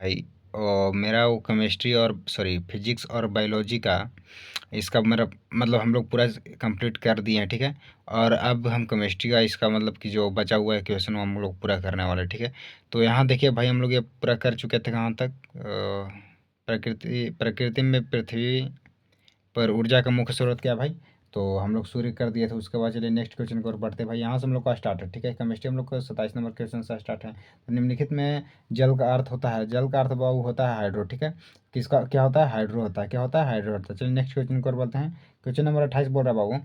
भाई मेरा वो केमिस्ट्री और सॉरी फिजिक्स और बायोलॉजी का इसका मेरा मतलब हम लोग पूरा कंप्लीट कर दिए हैं, ठीक है। और अब हम केमिस्ट्री का इसका मतलब कि जो बचा हुआ है क्वेश्चन वो हम लोग पूरा करने वाले हैं, ठीक है। तो यहाँ देखिए भाई हम लोग ये पूरा कर चुके थे कहाँ तक, प्रकृति प्रकृति में पृथ्वी पर ऊर्जा का मुख्य स्रोत क्या है भाई। तो हम लोग सूर्य कर दिए थे। उसके बाद चलिए नेक्स्ट क्वेश्चन की ओर बढ़ते हैं भाई। यहाँ से हम लोग का स्टार्ट है, ठीक है। केमिस्ट्री हम लोग का 27 नंबर क्वेश्चन से स्टार्ट है। तो निम्नलिखित में जल का अर्थ होता है, जल का अर्थ बाबू होता है हाइड्रो, ठीक है। किसका क्या होता है, हाइड्रो होता है, क्या होता है, हाइड्रो होता है। चलिए नेक्स्ट क्वेश्चन की ओर बढ़ते हैं। क्वेश्चन नंबर 28 बोल रहा है बाबू,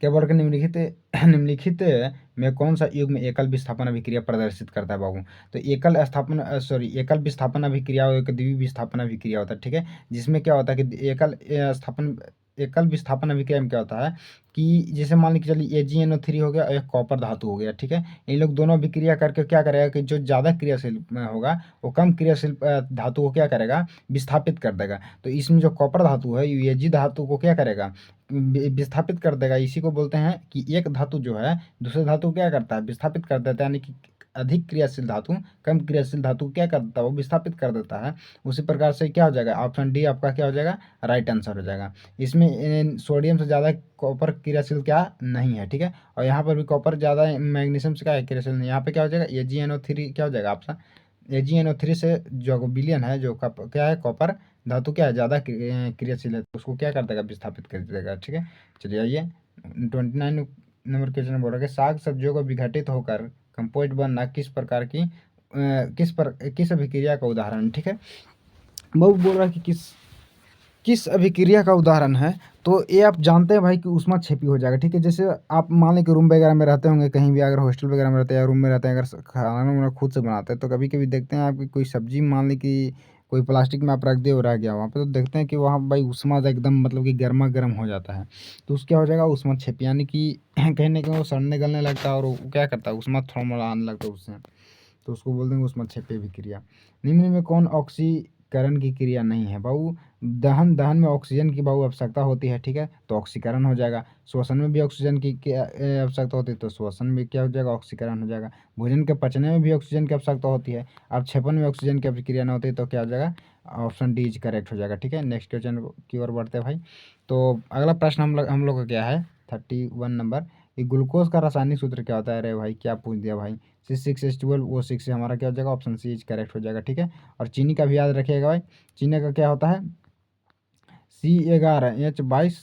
क्या बोल रहा है, निम्नलिखित निम्नलिखित में कौन सा युग में एकल विस्थापन अभिक्रिया प्रदर्शित करता है बाबू। तो एकल स्थापन एकल विस्थापन अभिक्रिया और एक द्वि विस्थापन अभिक्रिया होता है, ठीक है। जिसमें क्या होता है कि एकल विस्थापन अभिक्रिया में क्या होता है कि जैसे मान लीजिए चलिए AgNO3 हो गया और एक कॉपर धातु हो गया, ठीक है। इन लोग दोनों अभिक्रिया करके क्या करेगा कि जो ज़्यादा क्रियाशील होगा वो कम क्रियाशील धातु को क्या करेगा, विस्थापित कर देगा। तो इसमें जो कॉपर धातु है Ag धातु को क्या करेगा, विस्थापित कर देगा। इसी को बोलते हैं कि एक धातु जो है दूसरे धातु को क्या करता है, विस्थापित कर देता है। यानी कि अधिक क्रियाशील धातु कम क्रियाशील धातु को क्या कर देता है, वो विस्थापित कर देता है। उसी प्रकार से क्या हो जाएगा, ऑप्शन डी आपका क्या हो जाएगा, राइट आंसर हो जाएगा। इसमें सोडियम से ज़्यादा कॉपर क्रियाशील क्या नहीं है, ठीक है। और यहाँ पर भी कॉपर ज़्यादा मैग्नीशियम से क्या है, क्रियाशील नहीं। यहाँ पे क्या हो जाएगा, AgNO3 क्या हो जाएगा ऑप्शन। AgNO3 से जो बिलियन है जो क्या है, कॉपर धातु क्या है, ज़्यादा क्रियाशील है, तो उसको क्या कर देगा, विस्थापित कर देगा, ठीक है। चलिए आइए 29 नंबर क्वेश्चन बोल रहा है कि साग सब्जियों को विघटित होकर कंपोस्ट बनना किस प्रकार की किस अभिक्रिया का उदाहरण, ठीक है। वो बोल रहा है कि किस किस अभिक्रिया का उदाहरण है। तो ये आप जानते हैं भाई कि ऊष्मा छेपी हो जाएगा, ठीक है। जैसे आप मान लें कि रूम वगैरह में रहते होंगे, कहीं भी अगर हॉस्टल वगैरह में रहते हैं या रूम में रहते हैं, अगर खाना वाना खुद से बनाते हैं, तो कभी कभी देखते हैं आपकी कोई सब्जी मान लें कि कोई प्लास्टिक में आप रख दिए और रह गया वहाँ पे, तो देखते हैं कि वहाँ भाई ऊष्मा एकदम मतलब कि गर्मा गर्म हो जाता है। तो उसका क्या हो जाएगा, ऊष्मा छेपी, यानी कि कहीं ना कहीं वो सड़ने गलने लगता है और वो क्या करता है, ऊष्मा थर्मल आने लगता है उससे। तो उसको बोल देंगे ऊष्मक्षेपी अभिक्रिया। निम्न में कौन ऑक्सीकरण की क्रिया नहीं है बाबू। दहन दहन में ऑक्सीजन की बाबू आवश्यकता होती है, ठीक है, तो ऑक्सीकरण हो जाएगा। श्वसन में भी ऑक्सीजन की आवश्यकता होती है, तो श्वसन में क्या हो जाएगा, ऑक्सीकरण हो जाएगा। भोजन के पचने में भी ऑक्सीजन की आवश्यकता होती है। अब छेपन में ऑक्सीजन की अभिक्रिया नहीं होती तो क्या हो जाएगा, ऑप्शन डी इज करेक्ट हो जाएगा, ठीक है। नेक्स्ट क्वेश्चन की ओर बढ़ते हैं भाई। तो अगला प्रश्न हम लोग का क्या है, 31 नंबर, कि ग्लूकोज का रासायनिक सूत्र क्या होता है। अरे भाई क्या पूछ दिया भाई, C6H12O6 से हमारा क्या हो जाएगा, ऑप्शन सी इज करेक्ट हो जाएगा, ठीक है। और चीनी का भी याद रखिएगा भाई, चीनी का क्या होता है, C11H22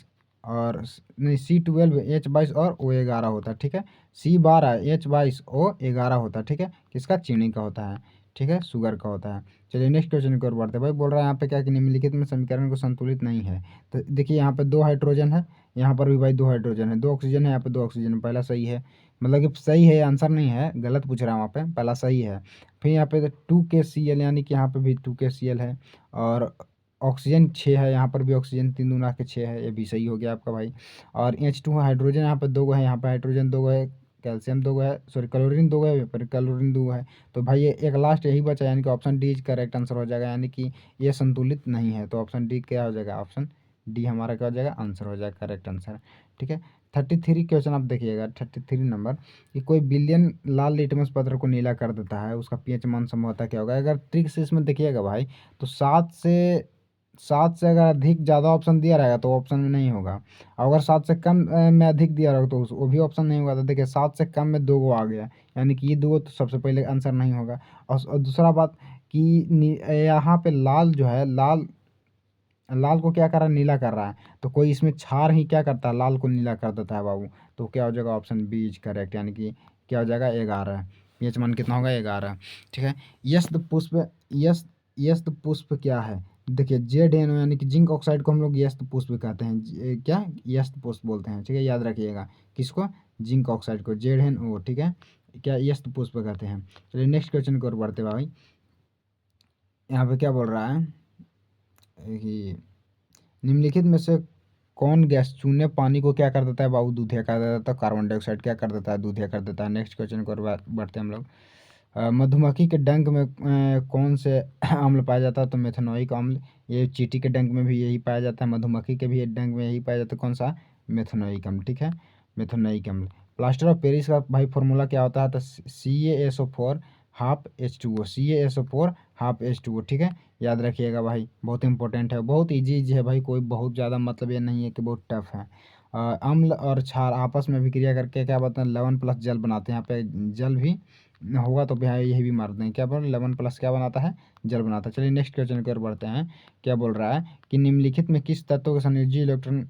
और नहीं C12H22 और O11 होता है, ठीक है। C12H22O11 होता है, ठीक है, किसका, चीनी का होता है, ठीक है, शुगर का होता है। चलिए नेक्स्ट क्वेश्चन की ओर बढ़ते हैं भाई। बोल रहा है यहाँ पे क्या कि निम्नलिखित में समीकरण को संतुलित नहीं है। तो देखिए यहाँ पे 2 हाइड्रोजन है, यहाँ पर भी भाई 2 हाइड्रोजन है, 2 ऑक्सीजन है, यहाँ पे 2 ऑक्सीजन है। पहला सही है, मतलब कि सही है, आंसर नहीं है, गलत पूछ रहा है वहाँ पे, पहला सही है। फिर यहाँ पे 2KCl, यानी कि यहाँ पे भी 2KCl है। और ऑक्सीजन 6 है, यहाँ पर भी ऑक्सीजन 3 दूना के 6 है, ये भी सही हो गया आपका भाई। और H2 हाइड्रोजन यहाँ पर 2 है, यहाँ पर हाइड्रोजन 2 है, कैल्शियम 2 है, सॉरी क्लोरीन 2 है, पर क्लोरीन 2 है। तो भाई ये एक लास्ट यही बचा, यानी कि option D is correct answer हो जाएगा। यानी कि ये संतुलित नहीं है, तो ऑप्शन डी क्या हो जाएगा, ऑप्शन डी हमारा क्या हो जाएगा, आंसर हो जाएगा, करेक्ट आंसर, ठीक है। 33 क्वेश्चन आप देखिएगा, 33 नंबर, कि कोई बिलियन लाल लिटमस पत्र को नीला कर देता है, उसका पीएच मान संभवतः क्या होगा। अगर ट्रिक से इसमें देखिएगा भाई, तो 7 से अगर अधिक ज़्यादा ऑप्शन दिया रहेगा तो ऑप्शन में नहीं होगा। और अगर 7 से कम में अधिक दिया रहेगा तो वो भी ऑप्शन नहीं होगा। तो देखिए 7 से कम में 2 गो आ गया, यानी कि ये 2 तो सबसे पहले आंसर नहीं होगा। और दूसरा बात कि यहाँ पे लाल जो है, लाल लाल को क्या कर रहा है, नीला कर रहा है। तो कोई इसमें क्षार ही क्या करता है, लाल को नीला कर देता है बाबू। तो क्या हो जाएगा, ऑप्शन बी इज करेक्ट, यानी कि क्या हो जाएगा, 11। पीएच मान कितना होगा, 11, ठीक है। यस्त पुष्प यस यस्त पुष्प क्या है। देखिए ZnO, यानी कि जिंक ऑक्साइड को हम लोग यस्त पुष्प कहते हैं, क्या यस्त पुष्प बोलते हैं, ठीक है, याद रखिएगा किसको, जिंक ऑक्साइड को, ZnO, ठीक है, क्या यस्त पुष्प कहते हैं। चलिए नेक्स्ट क्वेश्चन की ओर बढ़ते भाई। यहाँ पे क्या बोल रहा है कि निम्नलिखित में से कौन गैस चूने पानी को क्या कर देता है बाबू, दूधिया कर देता है। तो कार्बन डाइऑक्साइड क्या कर देता है, दूधिया कर देता है। नेक्स्ट क्वेश्चन को बढ़ते हैं हम लोग। मधुमक्खी के डंक में कौन से अम्ल पाया जाता है। तो मेथनोइक अम्ल। ये चींटी के डंक में भी यही पाया जाता है, मधुमक्खी के भी डंक में यही पाया जाता है, कौन सा, मेथनोइक अम्ल, ठीक है, मेथनोइक अम्ल। प्लास्टर ऑफ पेरिस का भाई फॉर्मूला क्या होता है। तो CaSO4 half H2O, CaSO4 half H2O, ठीक है, याद रखिएगा भाई, बहुत इंपॉर्टेंट है, बहुत इजी है भाई, कोई बहुत ज़्यादा मतलब ये नहीं है कि बहुत टफ है। अम्ल और क्षार आपस में अभिक्रिया करके क्या बोलते हैं, लवण प्लस जल बनाते हैं। यहाँ पे जल भी होगा तो भाई यही भी मार दें, क्या बोल, लवण प्लस क्या बनाता है, जल बनाता है। चलिए नेक्स्ट क्वेश्चन की ओर बढ़ते हैं। क्या बोल रहा है कि निम्नलिखित में किस तत्व के संयोजी इलेक्ट्रॉन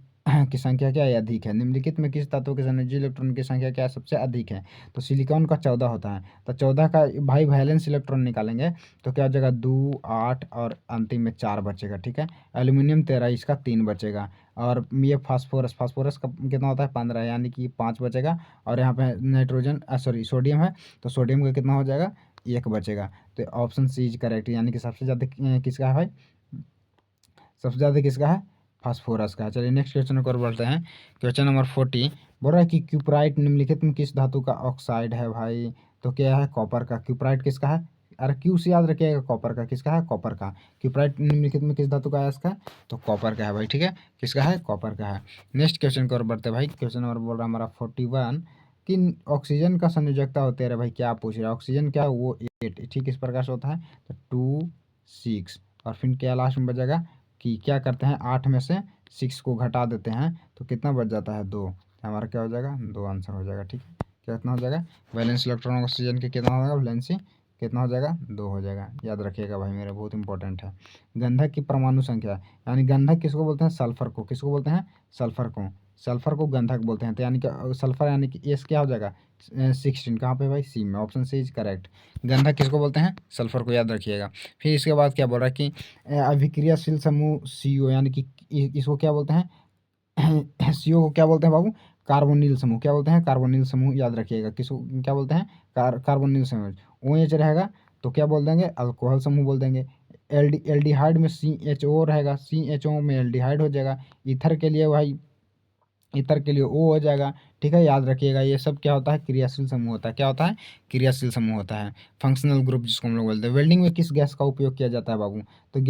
की संख्या क्या है, अधिक है। निम्नलिखित में किस तत्व के संयोजी इलेक्ट्रॉन की संख्या क्या सबसे अधिक है। तो सिलिकॉन का 14 होता है, तो 14 का भाई वैलेंस इलेक्ट्रॉन निकालेंगे तो क्या हो जाएगा, 2, 8 और अंतिम में 4 बचेगा, ठीक है। एल्यूमिनियम 13, इसका 3 बचेगा। और ये फास्फोरस, फास्फोरस का कितना होता है, 15, यानी कि 5 बचेगा। और यहाँ पे नाइट्रोजन सॉरी सोडियम है, तो सोडियम का कितना हो जाएगा, 1 बचेगा। तो ऑप्शन सी इज करेक्ट, यानी कि सबसे ज़्यादा किसका है भाई, सबसे ज़्यादा किसका है, फास्फोरस का। चलिए नेक्स्ट क्वेश्चन को बढ़ते हैं। क्वेश्चन नंबर 40 बोल रहा है कि क्यूपराइट निम्नलिखित में किस धातु का ऑक्साइड है भाई। तो क्या है, कॉपर का। क्यूपराइट किसका है, अरे क्यू से याद रखिएगा, कॉपर का। किसका है, कॉपर का। क्यूपराइट निम्नलिखित में किस धातु का है इसका, तो कॉपर का है भाई, ठीक है, किसका है, कॉपर का है। नेक्स्ट क्वेश्चन को बढ़ते हैं भाई। क्वेश्चन नंबर बोल रहा है हमारा 41 कि ऑक्सीजन का संयोजकता होते रहे भाई, क्या पूछ रहा है, ऑक्सीजन क्या, वो 8, ठीक इस प्रकार से होता है, तो 2, 6 और फिर क्या लास्ट में बचेगा कि क्या करते हैं, 8 में से 6 को घटा देते हैं तो कितना बच जाता है, 2। हमारा क्या हो जाएगा, 2 आंसर हो जाएगा, ठीक है। कितना हो जाएगा, वैलेंस इलेक्ट्रॉन ऑक्सीजन के कितना होगा, वैलेंसी कितना हो जाएगा, 2 हो जाएगा। याद रखिएगा भाई मेरे, बहुत इंपॉर्टेंट है। गंधक की परमाणु संख्या, यानी गंधक किसको बोलते हैं, सल्फर को। किसको बोलते हैं, सल्फर को। सल्फर को गंधक बोलते हैं। तो यानी कि सल्फर यानी कि एस क्या हो जाएगा, 16, कहाँ पे भाई, सी में। Option C is correct. गंधक किसको बोलते हैं, सल्फर को, याद रखिएगा। फिर इसके बाद क्या बोल रहा है कि अभिक्रियाशील समूह CO, यानी कि इसको क्या बोलते हैं, CO को क्या बोलते हैं बाबू, कार्बोनिल समूह। क्या बोलते हैं, कार्बोनिल समूह, याद रखिएगा। किसको क्या बोलते हैं, कार्बोनिल समूह। OH रहेगा तो क्या बोल देंगे, अल्कोहल समूह बोल देंगे। एल्डिहाइड में CHO रहेगा, CHO में एल्डिहाइड हो जाएगा। ईथर के लिए भाई, ईथर के लिए O हो जाएगा, ठीक है, याद रखिएगा। ये सब क्या होता है, क्रियाशील समूह होता है। क्या होता है, क्रियाशील समूह होता है। फंक्शनल ग्रुप जिसको हम लोग बोलते हैं। वेल्डिंग में किस गैस का उपयोग किया जाता है बाबू, तो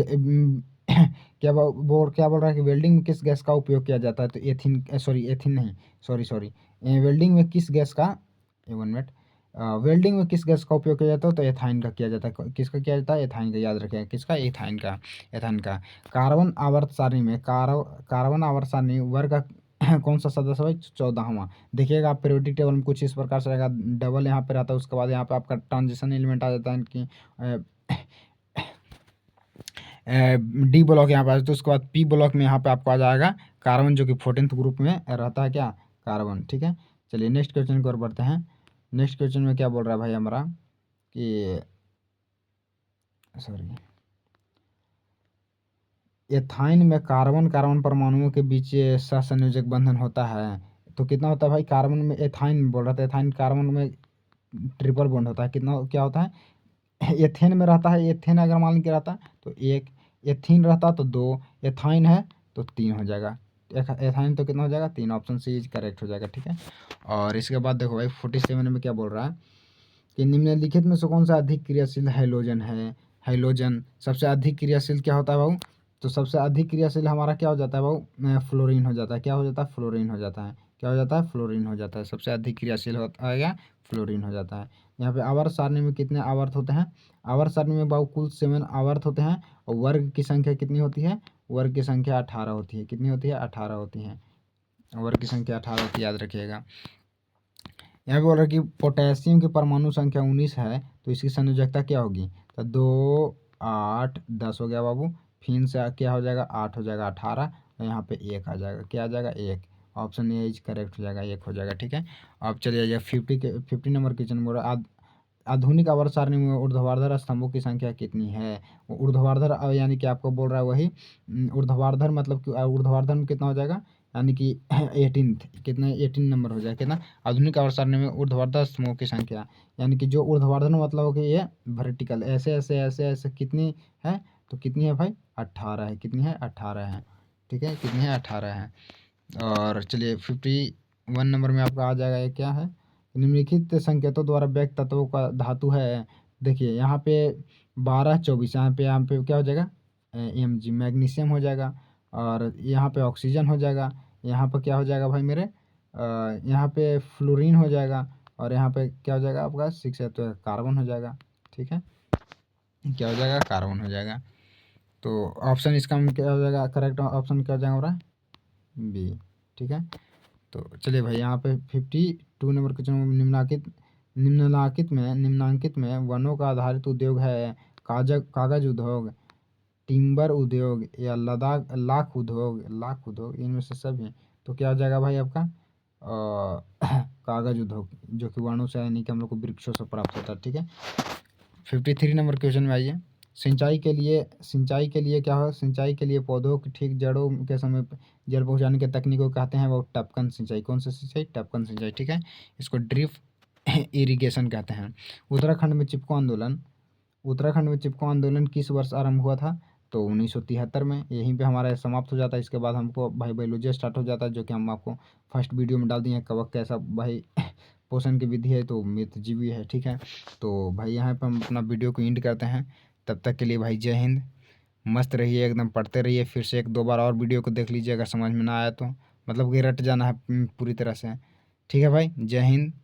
क्या बोल रहा है कि वेल्डिंग में किस गैस का उपयोग किया जाता है, तो एथिन, सॉरी एथिन नहीं, सॉरी सॉरी, वेल्डिंग में किस गैस का, 1 मिनट, वेल्डिंग में किस गैस का उपयोग किया जाता है, तो एथाइन का किया जाता है। किसका किया जाता है, एथाइन का, याद रखें, किसका, एथाइन का, एथाइन का। कार्बन आवर्त सारणी में कार्बन आवर्त सारणी वर्ग का कौन सा सदस्य है, 14वां। देखिएगा आप पीरियोडिक टेबल में कुछ इस प्रकार से रहेगा, डबल यहाँ पे रहता है, उसके बाद यहाँ पे आपका ट्रांजिशन एलिमेंट आ जाता है कि D ब्लॉक यहाँ पे आ जाता है, उसके बाद P ब्लॉक में यहाँ पे आपको आ जाएगा कार्बन, जो कि 14th ग्रुप में रहता है, क्या, कार्बन, ठीक है। चलिए नेक्स्ट क्वेश्चन की ओर बढ़ते हैं। नेक्स्ट क्वेश्चन में क्या बोल रहा है भाई हमारा कि, सॉरी, एथाइन में कार्बन कार्बन परमाणुओं के बीच सहसंयोजक बंधन होता है, तो कितना होता है भाई, कार्बन में एथाइन बोल रहा था, एथाइन कार्बन में ट्रिपल बॉन्ड होता है, कितना क्या होता है, एथेन में रहता है, एथेन अगर मान के रहता तो 1, एथीन रहता तो 2, एथाइन है तो 3 हो जाएगा। एथाइन तो कितना हो जाएगा, 3। ऑप्शन सी इज करेक्ट हो जाएगा, ठीक है। और इसके बाद देखो भाई 47 में क्या बोल रहा है कि निम्नलिखित में से कौन सा अधिक क्रियाशील हैलोजन है। हैलोजन सबसे अधिक क्रियाशील क्या होता है भाऊ, तो सबसे अधिक क्रियाशील हमारा क्या हो जाता है भाऊ, फ्लोरीन हो जाता है। क्या हो जाता है, फ्लोरीन हो जाता है। क्या हो जाता है, फ्लोरीन हो जाता है। सबसे अधिक क्रियाशील होता है क्या, फ्लोरीन हो जाता है। यहाँ पे आवर्त सारणी में कितने आवर्त होते हैं, आवर्त सारणी में बाबू कुल 7 आवर्त होते हैं। और वर्ग की संख्या कितनी होती है, वर्ग की संख्या 18 होती है। कितनी होती है, 18 होती है। वर्ग की संख्या 18 होती है, याद रखिएगा। यहाँ पे बोल रहा है कि पोटेशियम की परमाणु संख्या 19 है, तो इसकी संयोजकता क्या होगी, तो 2, 8, 10 हो गया बाबू। फिर से क्या हो जाएगा, 8 हो जाएगा, 18, और यहाँ पे 1 आ जाएगा। क्या आ जाएगा, 1। ऑप्शन ए इज करेक्ट हो जाएगा, 1 हो जाएगा, ठीक है। अब चलिए जाइए 50 नंबर क्वेश्चन बोल रहा है, आधुनिक आवर्त सारणी में ऊर्ध्वाधर स्तंभों की संख्या कितनी है। ऊर्ध्वाधर यानी कि आपको बोल रहा है वही, ऊर्ध्वाधर मतलब कि ऊर्ध्वाधर में कितना हो जाएगा, यानी कि 18th, कितना, 18 नंबर हो जाएगा, कितना। आधुनिक आवर्त सारणी में ऊर्ध्वाधर स्तंभों की संख्या, यानी कि जो ऊर्ध्वाधर मतलब हो कि ये वर्टिकल ऐसे ऐसे ऐसे ऐसे कितनी है, तो कितनी है भाई, 18 है। कितनी है, 18 है, ठीक है, कितनी है, 18 है। और चलिए 51 नंबर में आपका आ जाएगा, ये क्या है, निम्नलिखित संकेतों द्वारा व्यक्त तत्वों का धातु है। देखिए यहाँ पे 12, 24, यहाँ पे क्या हो जाएगा, Mg मैग्नीशियम हो जाएगा। और यहाँ पे ऑक्सीजन हो जाएगा। यहाँ पे क्या हो जाएगा भाई मेरे, यहाँ पे फ्लोरीन हो जाएगा। और यहाँ पे क्या हो जाएगा आपका 6 है तो कार्बन हो जाएगा। ठीक है, क्या हो जाएगा, कार्बन हो जाएगा। तो ऑप्शन इसका क्या हो जाएगा, करेक्ट ऑप्शन क्या हो जाएगा हमारा, बी। ठीक है, तो चलिए भाई यहाँ पे 52 नंबर क्वेश्चन, निम्नांकित में वनों का आधारित उद्योग है कागज उद्योग, टिम्बर उद्योग या लद्दाख लाख उद्योग, इनमें से सभी। तो क्या हो जाएगा भाई आपका कागज उद्योग, जो कि वनों से यानी कि हम लोग को वृक्षों से प्राप्त होता है। ठीक है, 53 नंबर क्वेश्चन में आइए। सिंचाई के लिए क्या हो, सिंचाई के लिए पौधों की ठीक जड़ों के समय जल पहुंचाने के तकनीक को कहते हैं वो टपकन सिंचाई। कौन सा सिंचाई, टपकन सिंचाई। ठीक है, इसको ड्रिप इरिगेशन कहते हैं। उत्तराखंड में चिपको आंदोलन किस वर्ष आरंभ हुआ था, तो 1973 में। यहीं पे हमारा समाप्त हो जाता है। इसके बाद हमको भाई बायोलॉजी स्टार्ट हो जाता है, जो कि हम आपको फर्स्ट वीडियो में डाल दिए हैं, कवक कैसा भाई पोषण की विधि है, तो मितजीवी है। ठीक है, तो भाई यहाँ पे हम अपना वीडियो को एंड करते हैं। तब तक के लिए भाई जय हिंद, मस्त रहिए, एकदम पढ़ते रहिए। फिर से एक दो बार और वीडियो को देख लीजिए, अगर समझ में ना आया तो, मतलब कि रट जाना है पूरी तरह से। ठीक है भाई, जय हिंद।